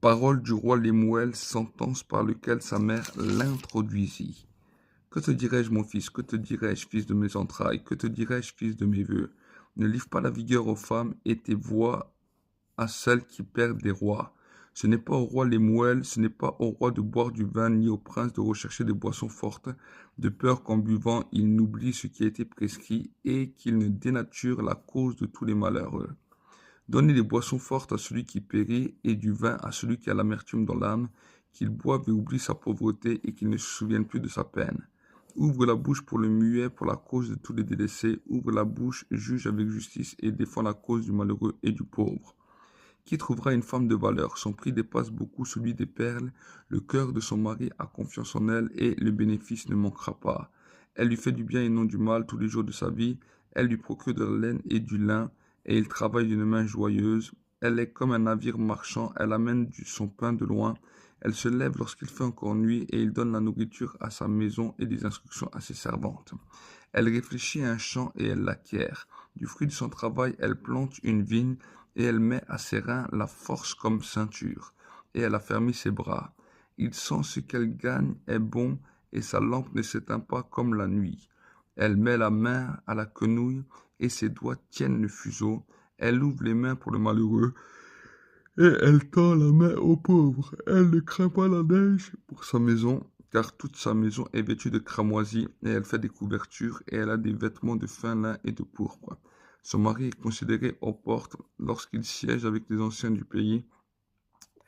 Parole du roi Lemuel, sentence par laquelle sa mère l'introduisit. Que te dirais-je, mon fils? Que te dirais-je, fils de mes entrailles? Que te dirais-je, fils de mes vœux? Ne livre pas la vigueur aux femmes et tes voix à celles qui perdent les rois. Ce n'est pas au roi Lemuel, ce n'est pas au roi de boire du vin, ni au prince de rechercher des boissons fortes, de peur qu'en buvant il n'oublie ce qui a été prescrit et qu'il ne dénature la cause de tous les malheureux. Donnez des boissons fortes à celui qui périt et du vin à celui qui a l'amertume dans l'âme, qu'il boive et oublie sa pauvreté et qu'il ne se souvienne plus de sa peine. Ouvre la bouche pour le muet, pour la cause de tous les délaissés. Ouvre la bouche, juge avec justice et défends la cause du malheureux et du pauvre. Qui trouvera une femme de valeur? Son prix dépasse beaucoup celui des perles. Le cœur de son mari a confiance en elle et le bénéfice ne manquera pas. Elle lui fait du bien et non du mal tous les jours de sa vie. Elle lui procure de la laine et du lin et il travaille d'une main joyeuse. Elle est comme un navire marchand, elle amène son pain de loin. Elle se lève lorsqu'il fait encore nuit et il donne la nourriture à sa maison et des instructions à ses servantes. Elle réfléchit à un champ et elle l'acquiert. Du fruit de son travail, elle plante une vigne et elle met à ses reins la force comme ceinture. Et elle affermit ses bras. Il sent ce qu'elle gagne est bon et sa lampe ne s'éteint pas comme la nuit. Elle met la main à la quenouille et ses doigts tiennent le fuseau. Elle ouvre les mains pour le malheureux et elle tend la main au pauvre. Elle ne craint pas la neige pour sa maison, car toute sa maison est vêtue de cramoisis, et elle fait des couvertures, et elle a des vêtements de fin lin et de pourpre. Son mari est considéré aux portes lorsqu'il siège avec les anciens du pays.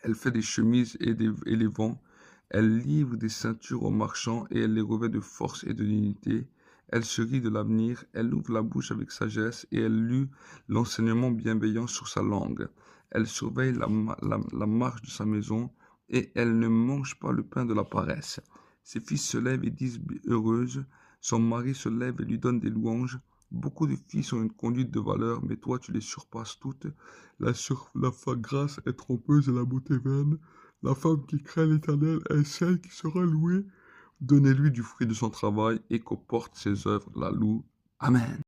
Elle fait des chemises et les vend. Elle livre des ceintures aux marchands, et elle les revêt de force et de dignité. Elle se rit de l'avenir, elle ouvre la bouche avec sagesse, et elle lut l'enseignement bienveillant sur sa langue. Elle surveille la marche de sa maison, et elle ne mange pas le pain de la paresse. Ses fils se lèvent et disent heureuse, son mari se lève et lui donne des louanges. Beaucoup de filles ont une conduite de valeur, mais toi tu les surpasses toutes. La grâce est trompeuse et la beauté vaine. La femme qui craint l'Éternel est celle qui sera louée. Donnez-lui du fruit de son travail et qu'aux portes ses œuvres la louent. Amen.